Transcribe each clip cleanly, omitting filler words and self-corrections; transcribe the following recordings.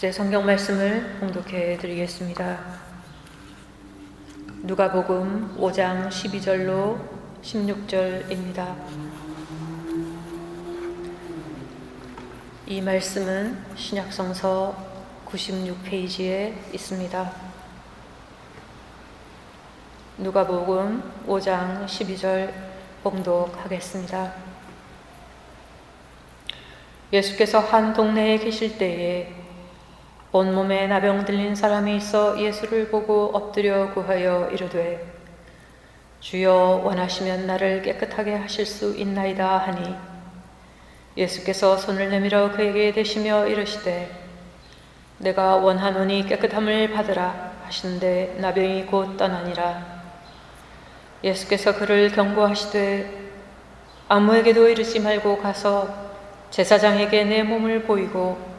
이제 성경 말씀을 봉독해 드리겠습니다. 누가복음 5장 12절로 16절입니다. 이 말씀은 신약성서 96페이지에 있습니다. 누가복음 5장 12절 봉독하겠습니다. 예수께서 한 동네에 계실 때에 온몸에 나병 들린 사람이 있어 예수를 보고 엎드려 구하여 이르되 주여 원하시면 나를 깨끗하게 하실 수 있나이다 하니 예수께서 손을 내밀어 그에게 대시며 이르시되 내가 원하노니 깨끗함을 받으라 하시는데 나병이 곧 떠나니라. 예수께서 그를 경고하시되 아무에게도 이르지 말고 가서 제사장에게 내 몸을 보이고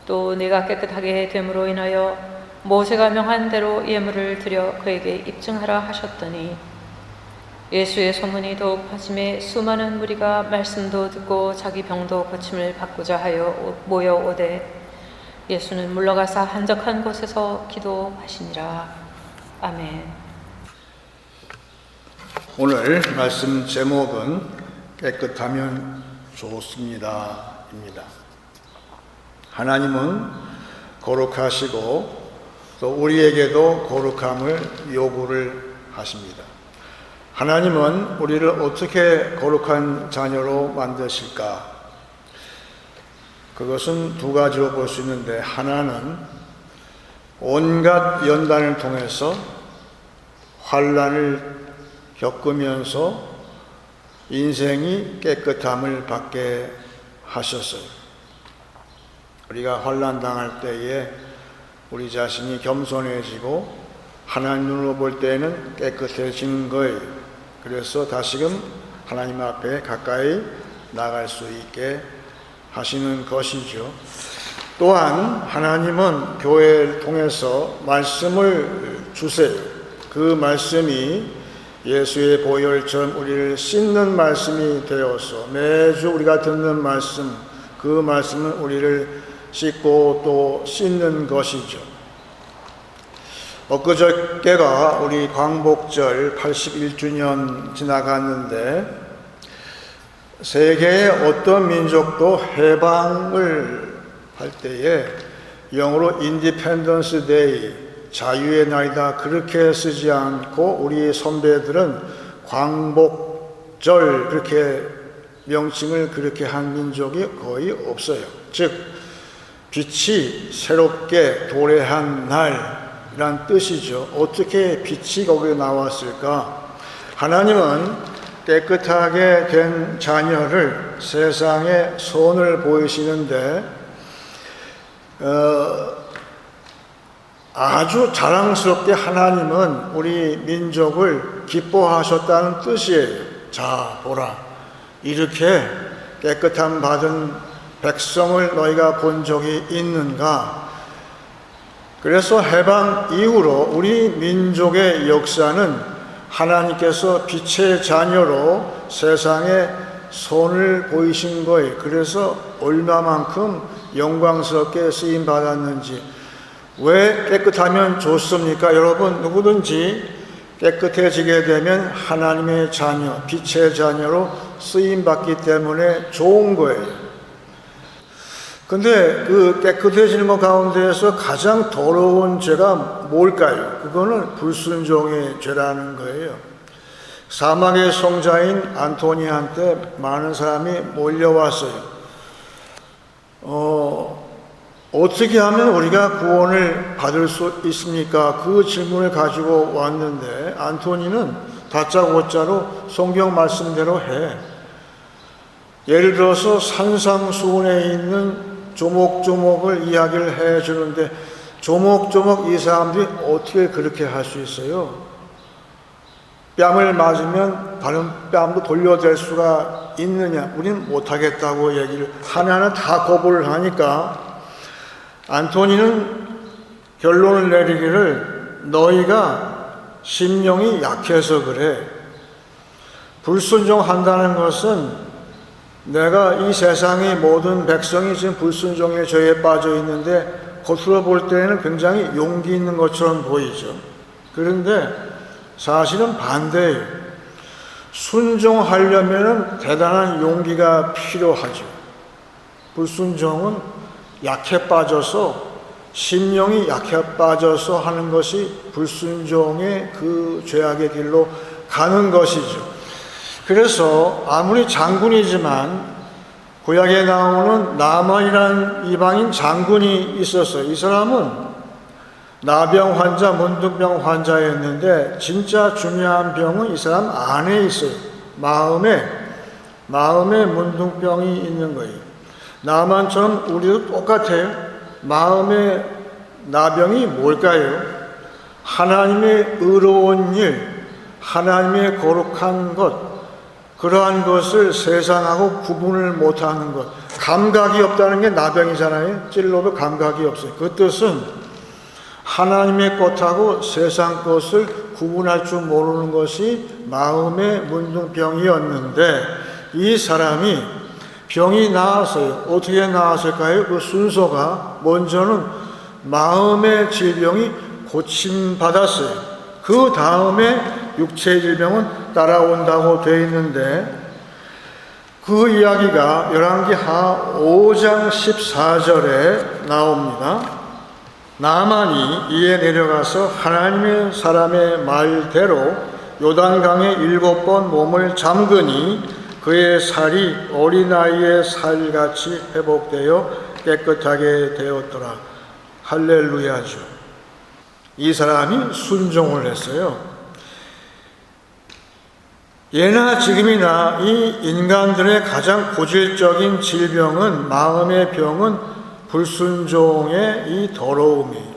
또 내가 깨끗하게 됨으로 인하여 모세가 명한 대로 예물을 드려 그에게 입증하라 하셨더니 예수의 소문이 더욱 퍼짐에 수많은 무리가 말씀도 듣고 자기 병도 고침을 받고자 하여 모여오되 예수는 물러가사 한적한 곳에서 기도하시니라. 아멘. 오늘 말씀 제목은 깨끗하면 좋습니다 입니다. 하나님은 거룩하시고 또 우리에게도 거룩함을 요구를 하십니다. 하나님은 우리를 어떻게 거룩한 자녀로 만드실까? 그것은 두 가지로 볼 수 있는데, 하나는 온갖 연단을 통해서 환난을 겪으면서 인생이 깨끗함을 받게 하셨어요. 우리가 환난 당할 때에 우리 자신이 겸손해지고 하나님 눈으로 볼 때에는 깨끗해지는 거예요. 그래서 다시금 하나님 앞에 가까이 나갈 수 있게 하시는 것이죠. 또한 하나님은 교회를 통해서 말씀을 주세요. 그 말씀이 예수의 보혈처럼 우리를 씻는 말씀이 되어서 매주 우리가 듣는 말씀, 그 말씀은 우리를 씻고 또 씻는 것이죠. 엊그저께가 우리 광복절 81주년 지나갔는데 세계의 어떤 민족도 해방을 할 때에 영어로 인디펜던스 데이, 자유의 날이다 그렇게 쓰지 않고 우리 선배들은 광복절 그렇게 명칭을 그렇게 한 민족이 거의 없어요. 즉 빛이 새롭게 도래한 날이란 뜻이죠. 어떻게 빛이 거기에 나왔을까? 하나님은 깨끗하게 된 자녀를 세상에 선을 보이시는데 아주 자랑스럽게 하나님은 우리 민족을 기뻐하셨다는 뜻이에요. 자, 보라, 이렇게 깨끗함 받은 백성을 너희가 본 적이 있는가? 그래서 해방 이후로 우리 민족의 역사는 하나님께서 빛의 자녀로 세상에 선을 보이신 거예요. 그래서 얼마만큼 영광스럽게 쓰임 받았는지. 왜 깨끗하면 좋습니까? 여러분, 누구든지 깨끗해지게 되면 하나님의 자녀, 빛의 자녀로 쓰임 받기 때문에 좋은 거예요. 근데 그 깨끗해지는 것 가운데에서 가장 더러운 죄가 뭘까요? 그거는 불순종의 죄라는 거예요. 사막의 성자인 안토니한테 많은 사람이 몰려왔어요. 어떻게 하면 우리가 구원을 받을 수 있습니까? 그 질문을 가지고 왔는데 안토니는 다짜고짜로 성경 말씀대로 해. 예를 들어서 산상수훈에 있는 조목조목을 이야기를 해 주는데 조목조목 이 사람들이 어떻게 그렇게 할 수 있어요? 뺨을 맞으면 다른 뺨도 돌려댈 수가 있느냐? 우리는 못하겠다고 얘기를 하나는 다 거부를 하니까 안토니는 결론을 내리기를 너희가 심령이 약해서 그래. 불순종한다는 것은 내가 이 세상의 모든 백성이 지금 불순종의 죄에 빠져 있는데 겉으로 볼 때는 굉장히 용기 있는 것처럼 보이죠. 그런데 사실은 반대예요. 순종하려면 대단한 용기가 필요하죠. 불순종은 약해 빠져서 심령이 약해 빠져서 하는 것이 불순종의 그 죄악의 길로 가는 것이죠. 그래서 아무리 장군이지만 구약에 나오는 나만이라는 이방인 장군이 있었어요. 이 사람은 나병 환자, 문둥병 환자였는데 진짜 중요한 병은 이 사람 안에 있어요. 마음에 문둥병이 있는 거예요. 나만처럼 우리도 똑같아요. 마음의 나병이 뭘까요? 하나님의 의로운 일, 하나님의 거룩한 것, 그러한 것을 세상하고 구분을 못하는 것. 감각이 없다는 게 나병이잖아요. 찔러도 감각이 없어요. 그 뜻은 하나님의 것하고 세상 것을 구분할 줄 모르는 것이 마음의 문둥병이었는데 이 사람이 병이 나았어요. 어떻게 나았을까요? 그 순서가 먼저는 마음의 질병이 고침받았어요. 그 다음에 육체의 질병은 따라온다고 되어 있는데 그 이야기가 열왕기하 5장 14절에 나옵니다. 나만이 이에 내려가서 하나님의 사람의 말대로 요단강에 7번 몸을 잠그니 그의 살이 어린아이의 살같이 회복되어 깨끗하게 되었더라. 할렐루야죠. 이 사람이 순종을 했어요. 예나 지금이나 이 인간들의 가장 고질적인 질병은, 마음의 병은 불순종의 이 더러움이에요.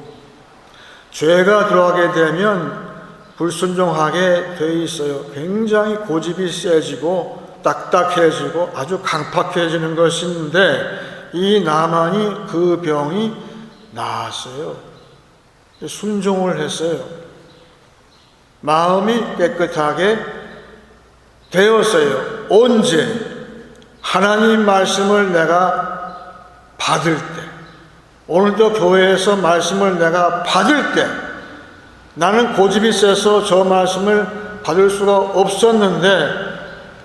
죄가 들어가게 되면 불순종하게 돼 있어요. 굉장히 고집이 세지고 딱딱해지고 아주 강팍해지는 것인데 이 나만이 그 병이 나았어요. 순종을 했어요. 마음이 깨끗하게 되었어요. 언제? 하나님 말씀을 내가 받을 때, 오늘도 교회에서 말씀을 내가 받을 때, 나는 고집이 세서 저 말씀을 받을 수가 없었는데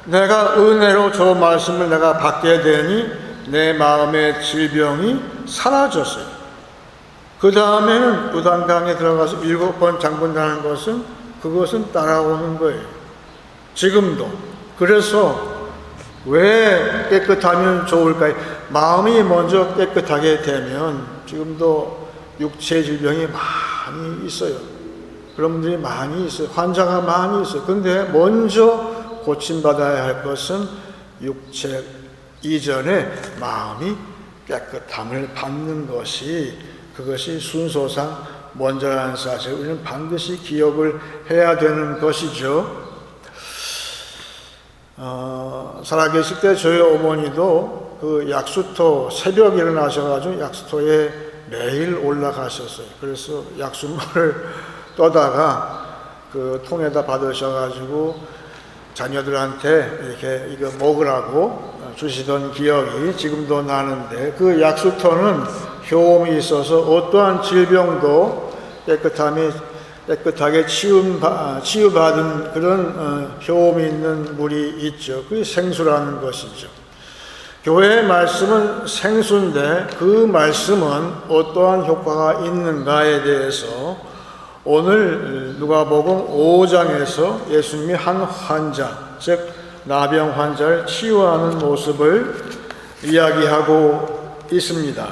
내가 은혜로 저 말씀을 내가 받게 되니 내 마음의 질병이 사라졌어요. 그 다음에는 요단강에 들어가서 7번 잠근다는 것은 그것은 따라오는 거예요. 지금도. 그래서 왜 깨끗하면 좋을까요? 마음이 먼저 깨끗하게 되면 지금도 육체 질병이 많이 있어요. 그런 분들이 많이 있어요. 환자가 많이 있어요. 근데 먼저 고침받아야 할 것은 육체 이전에 마음이 깨끗함을 받는 것이, 그것이 순서상 먼저라는 사실을 우리는 반드시 기억을 해야 되는 것이죠. 살아계실 때 저희 어머니도 그 약수터 새벽 일어나셔가지고 약수터에 매일 올라가셨어요. 그래서 약수물을 떠다가 그 통에다 받으셔가지고 자녀들한테 이렇게 이거 먹으라고 주시던 기억이 지금도 나는데, 그 약수터는 효험이 있어서 어떠한 질병도 깨끗하게 치유받은 그런 효험이 있는 물이 있죠. 그게 생수라는 것이죠. 교회의 말씀은 생수인데 그 말씀은 어떠한 효과가 있는가에 대해서 오늘 누가복음 5장에서 예수님이 한 환자, 즉 나병 환자를 치유하는 모습을 이야기하고 있습니다.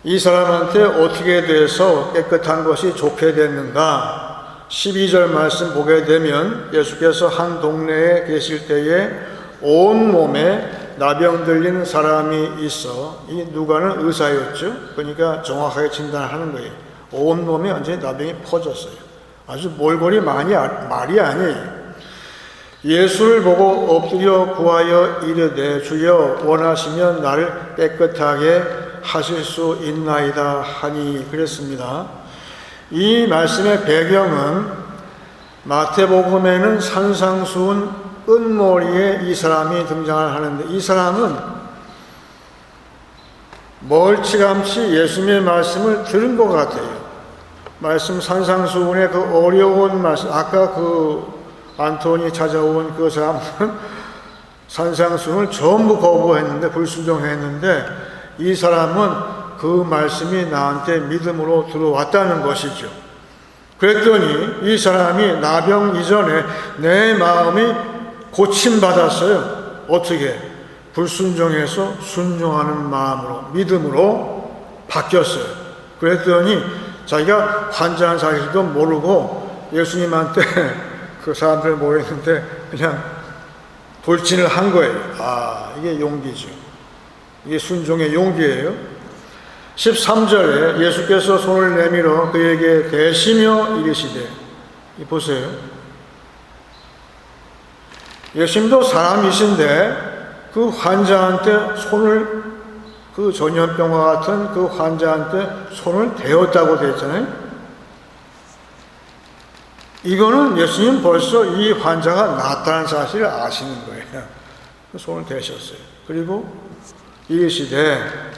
이 사람한테 어떻게 돼서 깨끗한 것이 좋게 됐는가? 12절 말씀 보게 되면 예수께서 한 동네에 계실 때에 온 몸에 나병 들린 사람이 있어. 이 누가는 의사였죠. 그러니까 정확하게 진단하는 거예요. 온 몸에 완전히 나병이 퍼졌어요. 아주 몰골이 말이 아니에요. 예수를 보고 엎드려 구하여 이르되 주여 원하시면 나를 깨끗하게 하실 수 있나이다 하니 그랬습니다. 이 말씀의 배경은 마태복음에는 산상수훈 끝머리에 이 사람이 등장을 하는데 이 사람은 멀찌감치 예수님의 말씀을 들은 것 같아요. 말씀 산상수훈의 그 어려운 말씀, 아까 그 안토니 찾아온 그 사람은 산상수훈을 전부 거부했는데 불순종했는데 이 사람은 그 말씀이 나한테 믿음으로 들어왔다는 것이죠. 그랬더니 이 사람이 나병 이전에 내 마음이 고침받았어요. 어떻게? 불순종해서 순종하는 마음으로, 믿음으로 바뀌었어요. 그랬더니 자기가 환자한 사실도 모르고 예수님한테 그 사람들 모였는데 그냥 돌진을 한 거예요. 아, 이게 용기죠. 이게 순종의 용기예요. 13절에 예수께서 손을 내밀어 그에게 대시며 이르시되, 보세요. 예수님도 사람이신데 그 환자한테 손을, 그 전염병과 같은 그 환자한테 손을 대었다고 되어 있잖아요. 이거는 예수님 벌써 이 환자가 낫다는 사실을 아시는 거예요. 손을 대셨어요. 그리고 이르시되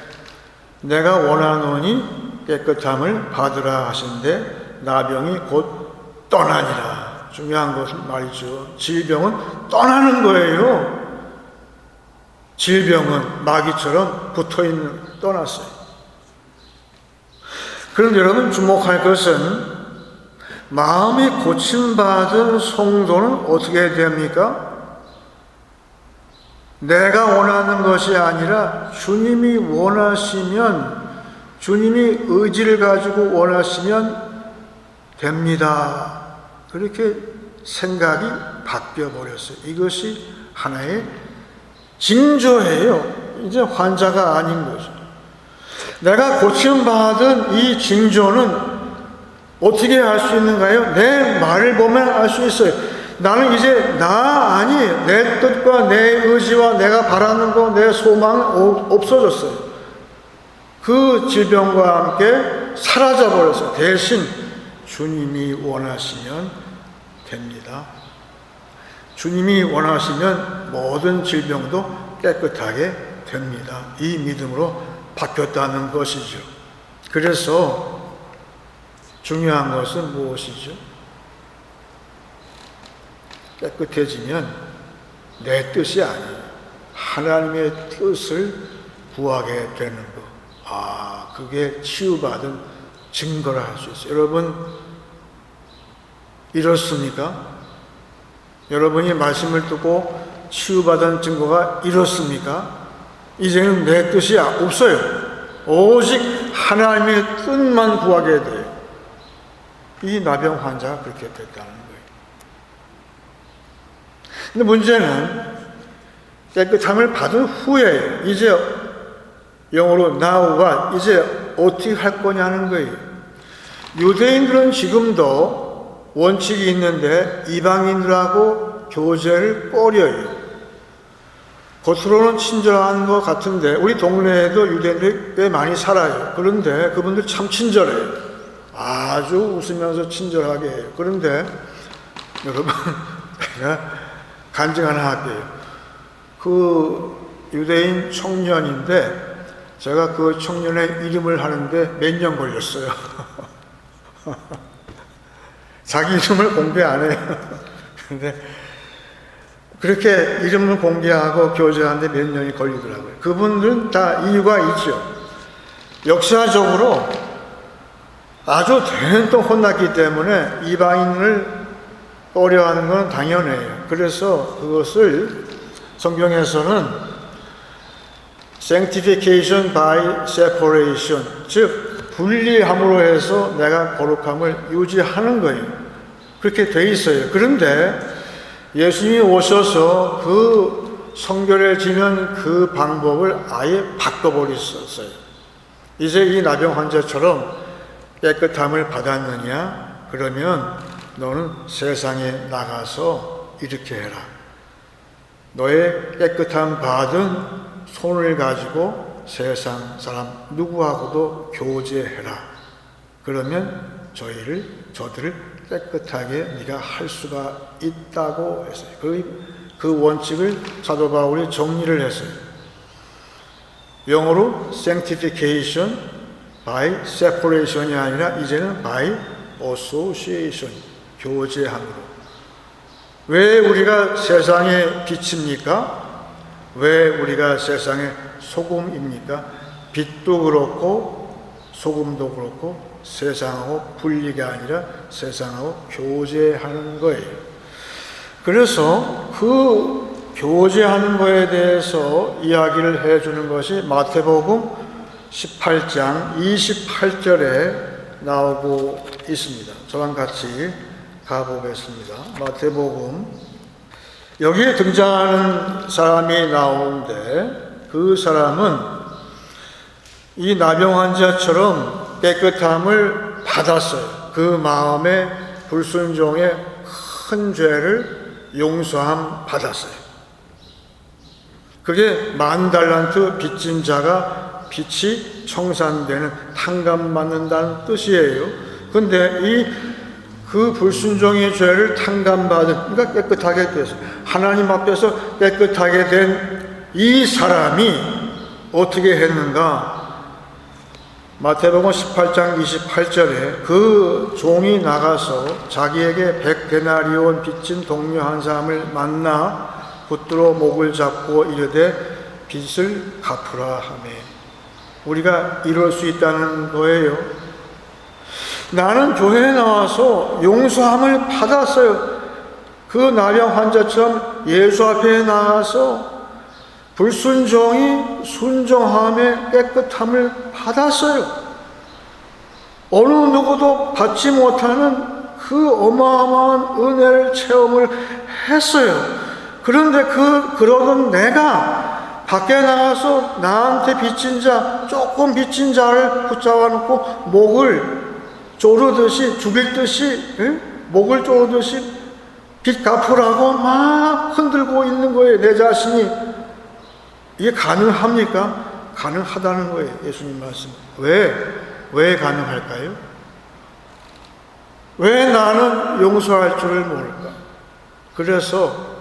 내가 원하노니 깨끗함을 받으라 하신데 나병이 곧 떠나니라. 중요한 것은 말이죠. 질병은 떠나는 거예요. 질병은 마귀처럼 붙어있는, 떠났어요. 그런데 여러분 주목할 것은 마음이 고침받은 성도는 어떻게 됩니까? 내가 원하는 것이 아니라 주님이 원하시면, 주님이 의지를 가지고 원하시면 됩니다. 그렇게 생각이 바뀌어버렸어요. 이것이 하나의 징조예요. 이제 환자가 아닌 거죠. 내가 고침받은 이 징조는 어떻게 알 수 있는가요? 내 말을 보면 알 수 있어요. 나는 이제 나 아니에요. 내 뜻과 내 의지와 내가 바라는 거, 내 소망은 없어졌어요. 그 질병과 함께 사라져버렸어요. 대신 주님이 원하시면 됩니다. 주님이 원하시면 모든 질병도 깨끗하게 됩니다. 이 믿음으로 바뀌었다는 것이죠. 그래서 중요한 것은 무엇이죠? 깨끗해지면 내 뜻이 아니에요. 하나님의 뜻을 구하게 되는 것. 아, 그게 치유받은 증거를 할 수 있어요. 여러분, 이렇습니까? 여러분이 말씀을 듣고 치유받은 증거가 이렇습니까? 이제는 내 뜻이 없어요. 오직 하나님의 뜻만 구하게 돼요. 이 나병 환자가 그렇게 됐다는 거예요. 근데 문제는 깨끗함을 받은 후에 이제 영어로 now가 이제 어떻게 할 거냐는 거예요. 유대인들은 지금도 원칙이 있는데 이방인들하고 교제를 꺼려요. 겉으로는 친절한 것 같은데 우리 동네에도 유대인들이 꽤 많이 살아요. 그런데 그분들 참 친절해요. 아주 웃으면서 친절하게 해요. 그런데 여러분, 제가 간증 하나 할게요. 그 유대인 청년인데 제가 그 청년의 이름을 하는데 몇 년 걸렸어요. 자기 이름을 공개 안 해요. 근데 그렇게 이름을 공개하고 교제하는데 몇 년이 걸리더라고요. 그분들은 다 이유가 있죠. 역사적으로 아주 대놓고 혼났기 때문에 이방인을 어려워하는 건 당연해요. 그래서 그것을 성경에서는 sanctification by separation, 즉 분리함으로 해서 내가 거룩함을 유지하는 거예요. 그렇게 돼 있어요. 그런데 예수님이 오셔서 그 성결해지는 그 방법을 아예 바꿔버리셨어요. 이제 이 나병 환자처럼 깨끗함을 받았느냐? 그러면 너는 세상에 나가서 이렇게 해라. 너의 깨끗함 받은 손을 가지고 세상 사람 누구하고도 교제해라. 그러면 저들을 깨끗하게 네가 할 수가 있다고 했어요. 그 원칙을 사도 바울이 정리를 했어요. 영어로 sanctification by separation이 아니라 이제는 by association, 교제함으로. 왜 우리가 세상의 빛입니까? 왜 우리가 세상의 소금입니까? 빛도 그렇고 소금도 그렇고 세상하고 분리가 아니라 세상하고 교제하는 거예요. 그래서 그 교제하는 거에 대해서 이야기를 해주는 것이 마태복음 18장 28절에 나오고 있습니다. 저랑 같이 가보겠습니다. 마태복음, 여기에 등장하는 사람이 나오는데 그 사람은 이 나병 환자처럼 깨끗함을 받았어요. 그 마음의 불순종의 큰 죄를 용서함 받았어요. 그게 10,000달란트 빚진 자가 빚이 청산되는, 탕감받는다는 뜻이에요. 근데 그 불순종의 죄를 탕감받은, 그러니까 깨끗하게 돼서 하나님 앞에서 깨끗하게 된 이 사람이 어떻게 했는가? 마태복음 18장 28절에 그 종이 나가서 자기에게 100데나리온 빚진 동료 한 사람을 만나 붙들어 목을 잡고 이르되 빚을 갚으라 하매. 우리가 이럴 수 있다는 거예요. 나는 교회에 나와서 용서함을 받았어요. 그 나병 환자처럼 예수 앞에 나와서 불순종이 순종함에 깨끗함을 받았어요. 어느 누구도 받지 못하는 그 어마어마한 은혜를 체험을 했어요. 그런데 그러던 내가 밖에 나가서 나한테 빚진 자, 조금 빚진 자를 붙잡아 놓고 목을 조르듯이, 죽일 듯이, 목을 조르듯이 빚 갚으라고 막 흔들고 있는 거예요. 내 자신이. 이게 가능합니까? 가능하다는 거예요. 예수님 말씀. 왜 가능할까요? 왜 나는 용서할 줄을 모를까? 그래서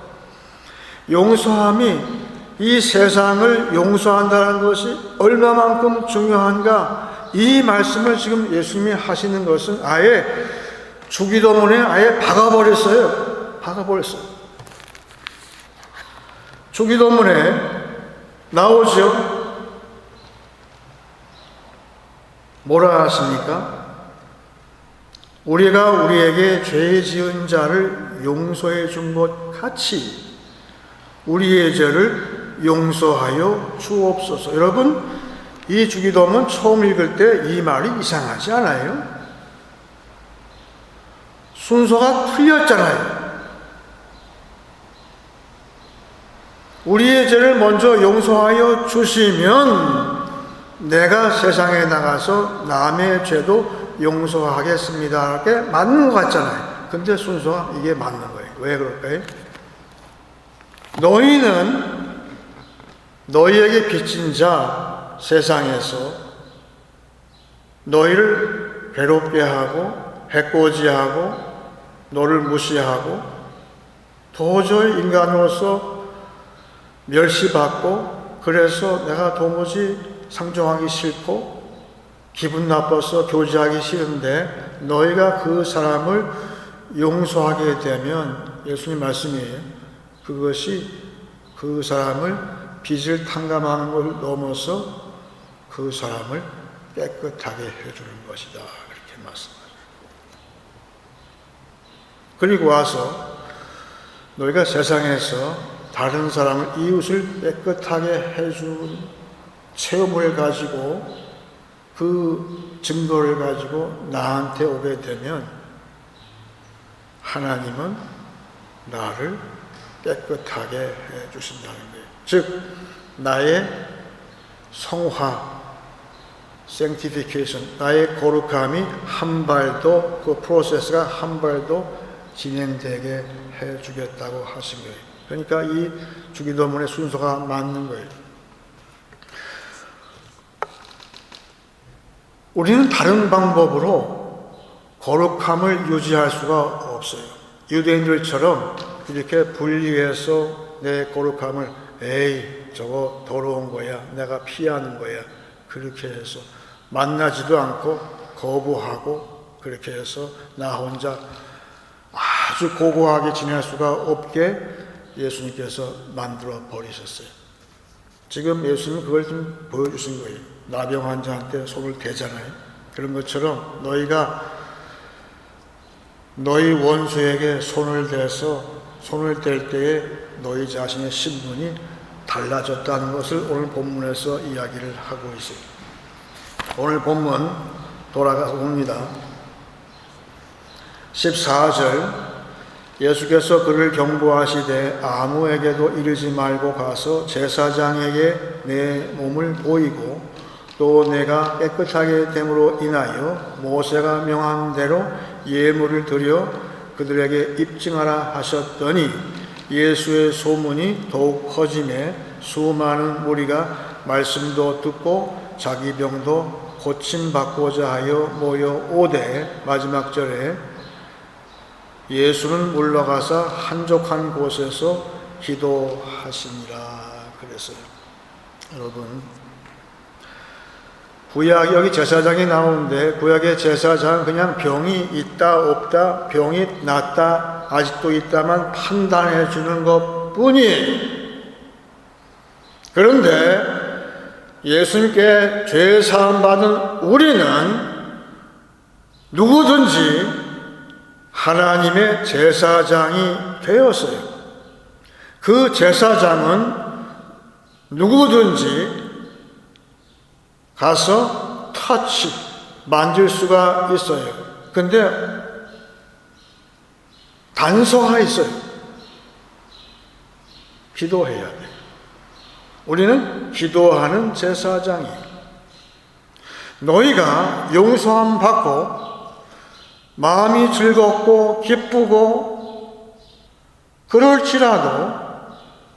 용서함이, 이 세상을 용서한다는 것이 얼마만큼 중요한가? 이 말씀을 지금 예수님이 하시는 것은 아예 주기도문에 아예 박아버렸어요. 주기도문에 나오죠. 뭐라 하십니까? 우리가 우리에게 죄 지은 자를 용서해 준 것 같이 우리의 죄를 용서하여 주옵소서. 여러분, 이 주기도문 처음 읽을 때 이 말이 이상하지 않아요? 순서가 틀렸잖아요. 우리의 죄를 먼저 용서하여 주시면 내가 세상에 나가서 남의 죄도 용서하겠습니다. 이렇게 맞는 것 같잖아요. 근데 순서가 이게 맞는 거예요. 왜 그럴까요? 너희는 너희에게 빚진 자 세상에서 너희를 괴롭게 하고 해코지하고 너를 무시하고 도저히 인간으로서 멸시받고, 그래서 내가 도무지 상종하기 싫고 기분 나빠서 교제하기 싫은데 너희가 그 사람을 용서하게 되면, 예수님 말씀이에요, 그것이 그 사람을 빚을 탕감하는 걸 넘어서 그 사람을 깨끗하게 해주는 것이다. 그렇게 말씀하죠. 그리고 와서 너희가 세상에서 다른 사람을, 이웃을 깨끗하게 해준 체험을 가지고 그 증거를 가지고 나한테 오게 되면 하나님은 나를 깨끗하게 해주신다는 거예요. 즉 나의 성화, sanctification, 나의 거룩함이 한 발도, 그 프로세스가 한 발도 진행되게 해주겠다고 하신 거예요. 그러니까 이 주기도문의 순서가 맞는 거예요. 우리는 다른 방법으로 거룩함을 유지할 수가 없어요. 유대인들처럼 이렇게 분리해서 내 거룩함을, 에이 저거 더러운 거야, 내가 피하는 거야, 그렇게 해서 만나지도 않고 거부하고 그렇게 해서 나 혼자 아주 고고하게 지낼 수가 없게 예수님께서 만들어 버리셨어요. 지금 예수님은 그걸 좀 보여주신 거예요. 나병 환자한테 손을 대잖아요. 그런 것처럼 너희가 너희 원수에게 손을 대서 손을 댈 때에 너희 자신의 신분이 달라졌다는 것을 오늘 본문에서 이야기를 하고 있어요. 오늘 본문 돌아가서 봅니다. 14절, 예수께서 그를 경고하시되 아무에게도 이르지 말고 가서 제사장에게 내 몸을 보이고 또 내가 깨끗하게 됨으로 인하여 모세가 명한 대로 예물을 드려 그들에게 입증하라 하셨더니 예수의 소문이 더욱 커지매 수많은 무리가 말씀도 듣고 자기 병도 고침받고자 하여 모여오되 마지막 절에 예수는 물러가서 한적한 곳에서 기도하시니라 그랬어요. 여러분, 구약, 여기 제사장이 나오는데 구약의 제사장은 그냥 병이 있다 없다, 병이 낫다 아직도 있다만 판단해 주는 것 뿐이에요. 그런데 예수님께 죄 사함 받은 우리는 누구든지 하나님의 제사장이 되었어요. 그 제사장은 누구든지 가서 만질 수가 있어요. 근데 단서가 있어요. 기도해야 돼요. 우리는 기도하는 제사장이에요. 너희가 용서함 받고 마음이 즐겁고 기쁘고 그럴지라도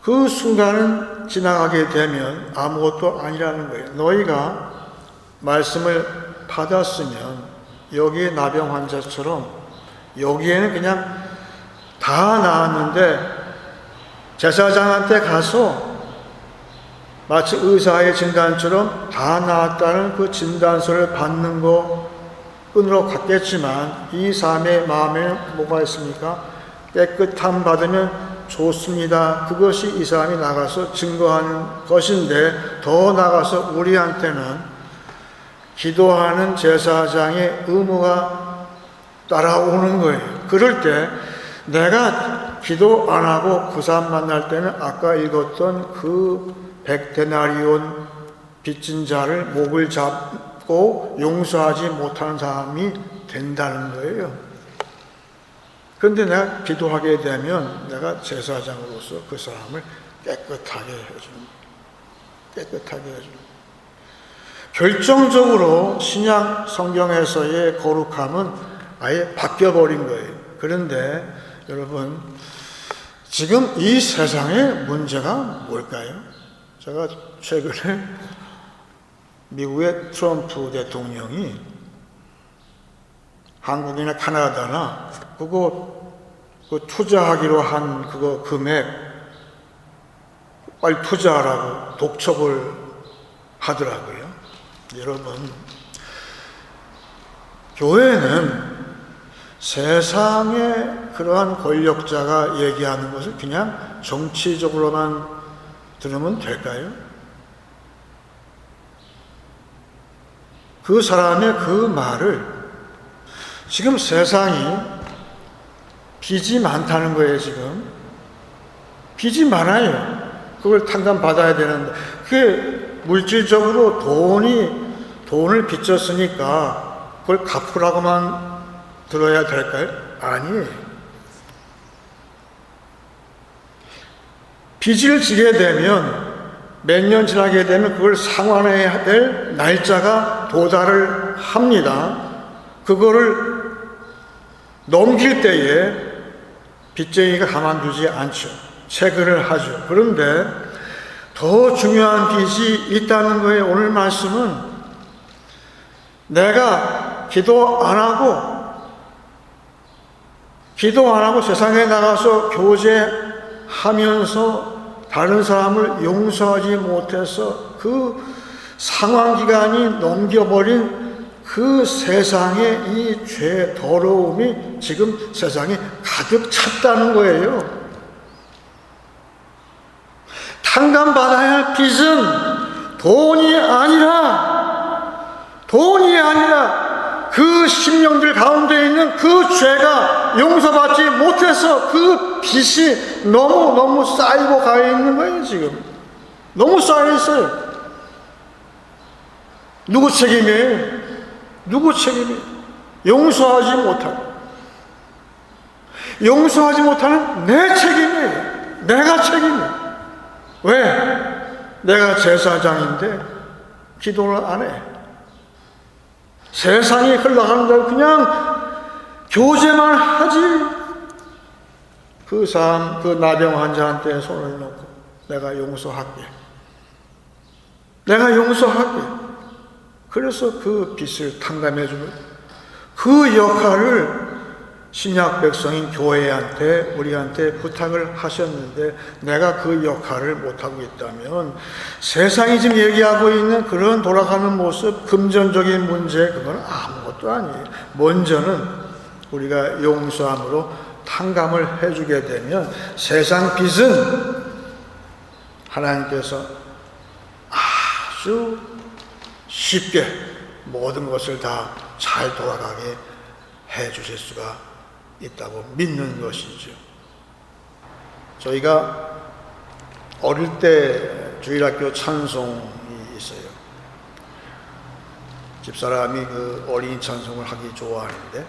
그 순간은 지나가게 되면 아무것도 아니라는 거예요. 너희가 말씀을 받았으면 여기에 나병 환자처럼 여기에는 그냥 다 나았는데 제사장한테 가서 마치 의사의 진단처럼 다 나았다는 그 진단서를 받는 거 끈으로 갔겠지만 이 사람의 마음에 뭐가 있습니까? 깨끗함 받으면 좋습니다. 그것이 이 사람이 나가서 증거하는 것인데 더 나가서 우리한테는 기도하는 제사장의 의무가 따라오는 거예요. 그럴 때 내가 기도 안 하고 그 사람 만날 때는 아까 읽었던 그 100데나리온 빚진 자를 목을 잡고 용서하지 못하는 사람이 된다는 거예요. 그런데 내가 기도하게 되면 내가 제사장으로서 그 사람을 깨끗하게 해주는 거예요. 깨끗하게 해주는 거예요. 결정적으로 신약 성경에서의 거룩함은 아예 바뀌어버린 거예요. 그런데 여러분, 지금 이 세상의 문제가 뭘까요? 제가 최근에 미국의 트럼프 대통령이 한국이나 캐나다나 그 투자하기로 한 그거 금액 빨리 투자하라고 독촉을 하더라고요. 여러분, 교회는 세상의 그러한 권력자가 얘기하는 것을 그냥 정치적으로만 들으면 될까요? 그 사람의 그 말을 지금 세상이 빚이 많다는 거예요. 지금 빚이 많아요. 그걸 탕감받아야 되는데 그게 물질적으로 돈을 빚졌으니까 그걸 갚으라고만 들어야 될까요? 아니에요. 빚을 지게 되면 몇 년 지나게 되면 그걸 상환해야 될 날짜가 도달을 합니다. 그거를 넘길 때에 빚쟁이가 가만두지 않죠. 체결을 하죠. 그런데 더 중요한 빚이 있다는 거예요. 오늘 말씀은 내가 기도 안 하고 세상에 나가서 교제하면서 다른 사람을 용서하지 못해서 그 상환기간이 넘겨버린 그 세상의 이 죄 더러움이 지금 세상에 가득 찼다는 거예요. 탕감받아야 할 빚은 돈이 아니라 그 심령들 가운데 있는 그 죄가 용서받지 못해서 그 빚이 너무 쌓이고 가 있는 거예요. 지금 너무 쌓여 있어요. 누구 책임이에요? 용서하지 못하는 내 책임이에요. 내가 책임이에요. 왜? 내가 제사장인데 기도를 안 해. 세상이 흘러가는 대로 그냥 교제만 하지. 그 사람, 그 나병 환자한테 손을 놓고 내가 용서할게. 그래서 그 빚을 탕감해 주는 그 역할을 신약 백성인 교회한테 우리한테 부탁을 하셨는데 내가 그 역할을 못하고 있다면 세상이 지금 얘기하고 있는 그런 돌아가는 모습, 금전적인 문제, 그건 아무것도 아니에요. 먼저는 우리가 용서함으로 탕감을 해주게 되면 세상 빚은 하나님께서 아주 쉽게 모든 것을 다 잘 돌아가게 해주실 수가 있다고 믿는 것이죠. 저희가 어릴 때 주일학교 찬송이 있어요. 집사람이 그 어린이 찬송을 하기 좋아하는데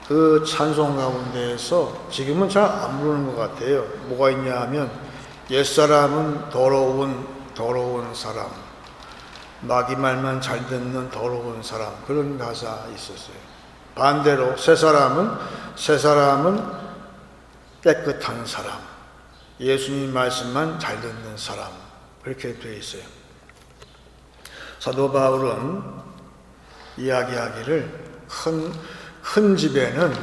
그 찬송 가운데에서 지금은 잘 안 부르는 것 같아요. 뭐가 있냐 하면 옛사람은 더러운 사람, 마귀 말만 잘 듣는 더러운 사람, 그런 가사 있었어요. 반대로 새 사람은 깨끗한 사람, 예수님 말씀만 잘 듣는 사람, 그렇게 되어 있어요. 사도 바울은 이야기하기를 큰 집에는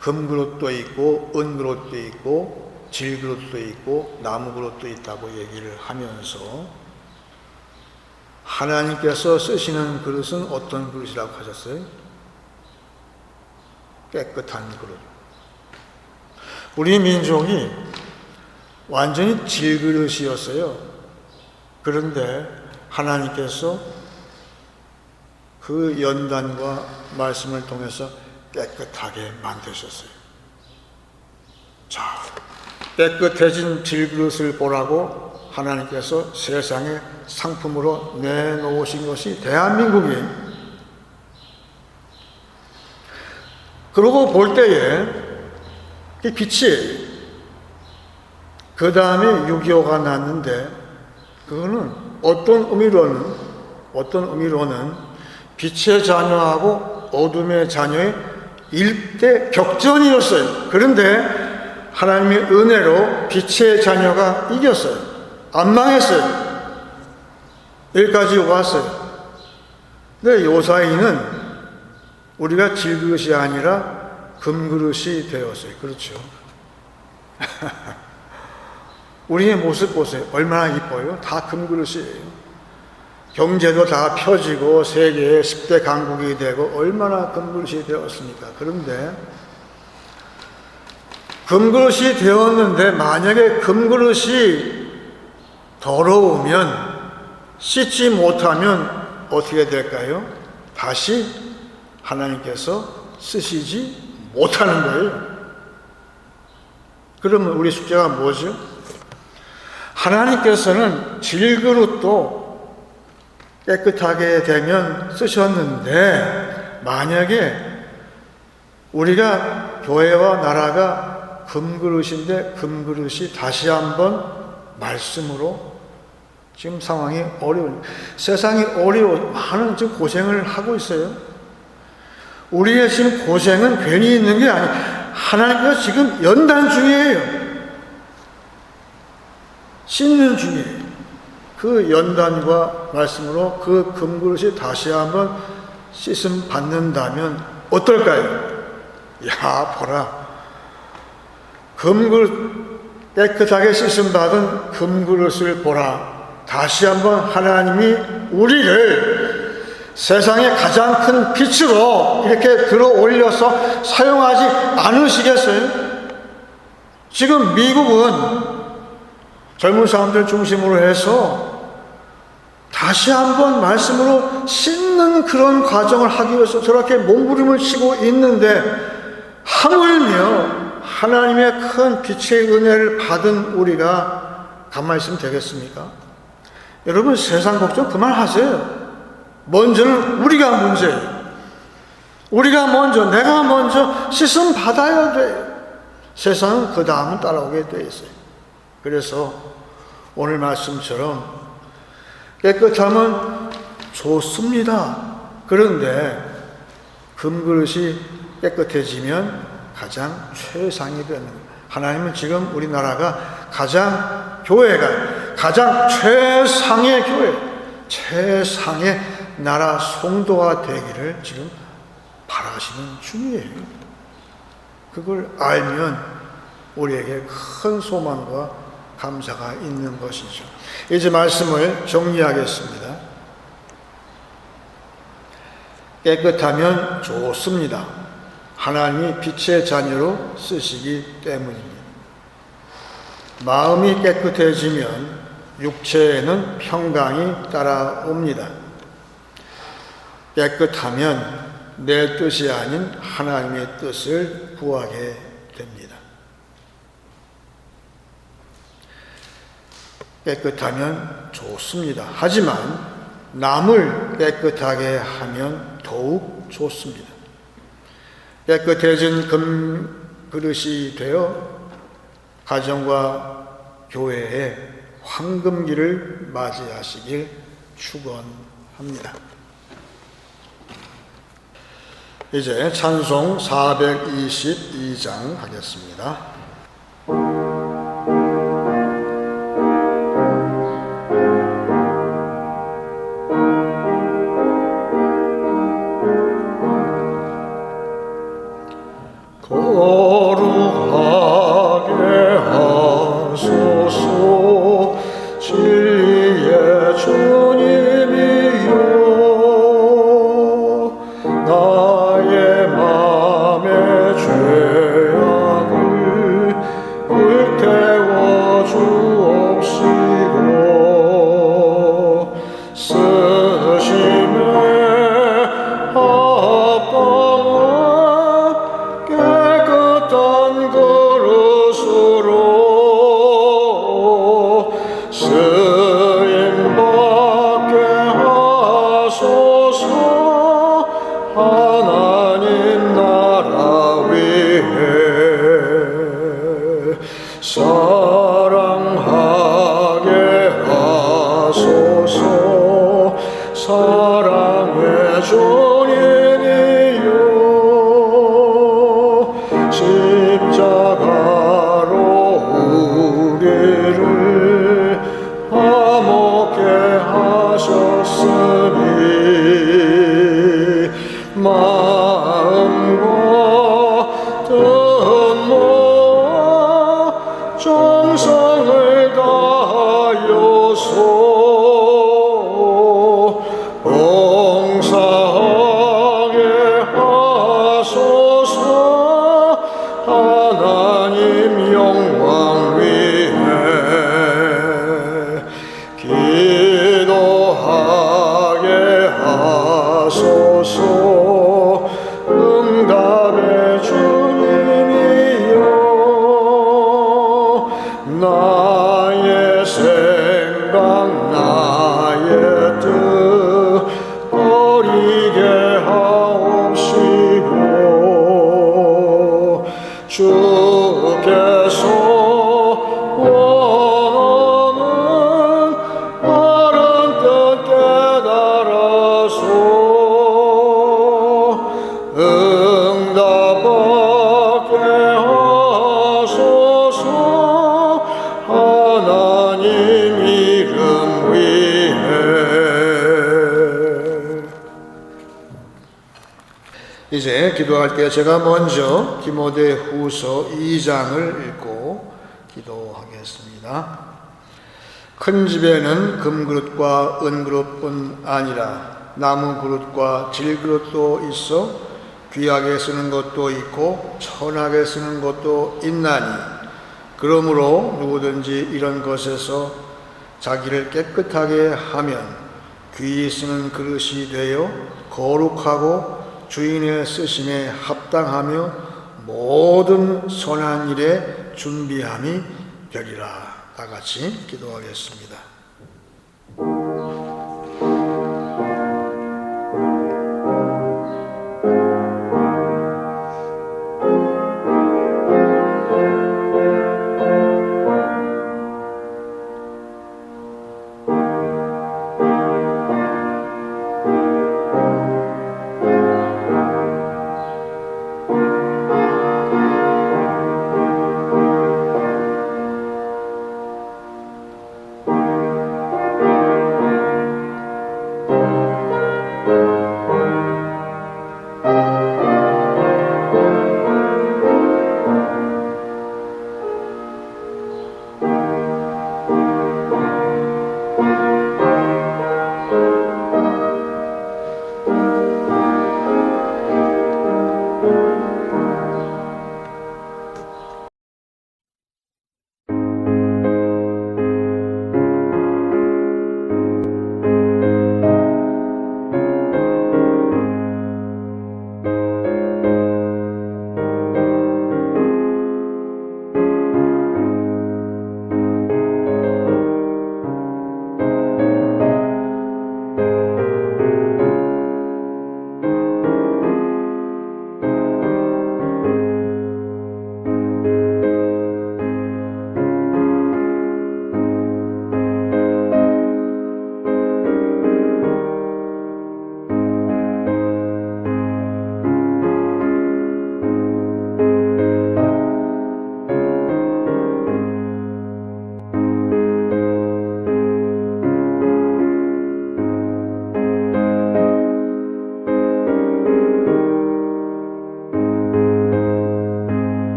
금그릇도 있고 은그릇도 있고 질그릇도 있고 나무그릇도 있다고 얘기를 하면서 하나님께서 쓰시는 그릇은 어떤 그릇이라고 하셨어요? 깨끗한 그릇. 우리 민족이 완전히 질그릇이었어요. 그런데 하나님께서 그 연단과 말씀을 통해서 깨끗하게 만드셨어요. 자, 깨끗해진 질그릇을 보라고 하나님께서 세상에 상품으로 내놓으신 것이 대한민국이에요. 그러고 볼 때에 빛이에요. 그 다음에 6.25가 났는데 그거는 어떤 의미로는 빛의 자녀하고 어둠의 자녀의 일대 격전이었어요. 그런데 하나님의 은혜로 빛의 자녀가 이겼어요. 안 망했어요. 여기까지 왔어요. 근데 요 사이는 우리가 질그릇이 아니라 금그릇이 되었어요. 그렇죠? 우리의 모습 보세요. 얼마나 이뻐요? 다 금그릇이에요. 경제도 다 펴지고 세계의 10대 강국이 되고 얼마나 금그릇이 되었습니까? 그런데 금그릇이 되었는데 만약에 금그릇이 더러우면 씻지 못하면 어떻게 될까요? 다시 하나님께서 쓰시지 못하는 거예요. 그러면 우리 숙제가 뭐죠? 하나님께서는 질그릇도 깨끗하게 되면 쓰셨는데 만약에 우리가 교회와 나라가 금그릇인데 금그릇이 다시 한번 말씀으로 지금 상황이 어려워요. 세상이 어려워. 많은 지금 고생을 하고 있어요. 우리의 지금 고생은 괜히 있는 게 아니에요. 하나님께서 지금 연단 중이에요. 씻는 중이에요. 그 연단과 말씀으로 그 금그릇이 다시 한번 씻음 받는다면 어떨까요? 야, 보라. 금그릇, 깨끗하게 씻음 받은 금그릇을 보라. 다시 한번 하나님이 우리를 세상의 가장 큰 빛으로 이렇게 들어 올려서 사용하지 않으시겠어요? 지금 미국은 젊은 사람들 중심으로 해서 다시 한번 말씀으로 씻는 그런 과정을 하기 위해서 저렇게 몸부림을 치고 있는데 하물며 하나님의 큰 빛의 은혜를 받은 우리가 가만히 있으면 되겠습니까? 여러분, 세상 걱정 그만하세요. 먼저는 우리가 문제예요. 우리가 먼저, 내가 먼저 씻음 받아야 돼요. 세상은 그 다음은 따라오게 돼 있어요. 그래서 오늘 말씀처럼 깨끗하면 좋습니다. 그런데 금그릇이 깨끗해지면 가장 최상이 되는 거예요. 하나님은 지금 우리나라가 교회가 가장 최상의 교회, 최상의 나라 성도가 되기를 지금 바라시는 중이에요. 그걸 알면 우리에게 큰 소망과 감사가 있는 것이죠. 이제 말씀을 정리하겠습니다. 깨끗하면 좋습니다. 하나님이 빛의 자녀로 쓰시기 때문입니다. 마음이 깨끗해지면 육체에는 평강이 따라옵니다. 깨끗하면 내 뜻이 아닌 하나님의 뜻을 구하게 됩니다. 깨끗하면 좋습니다. 하지만 남을 깨끗하게 하면 더욱 좋습니다. 깨끗해진 금그릇이 되어 가정과 교회에 황금기를 맞이하시길 축원합니다. 이제 찬송 422장 하겠습니다. 하셨으니 하소서. 응답의 주님이여 나의 생각 나의 뜻 버리게 하옵시고 주께서 원하는 바른 뜻 깨달아서 응답받게 하소서. 하나님 이름 위해. 이제 기도할 때 제가 먼저 디모데후서 2장을 읽고 기도하겠습니다. 큰 집에는 금그릇과 은그릇뿐 아니라 나무 그릇과 질그릇도 있어 귀하게 쓰는 것도 있고 천하게 쓰는 것도 있나니 그러므로 누구든지 이런 것에서 자기를 깨끗하게 하면 귀히 쓰는 그릇이 되어 거룩하고 주인의 쓰심에 합당하며 모든 선한 일에 준비함이 되리라. 다 같이 기도하겠습니다.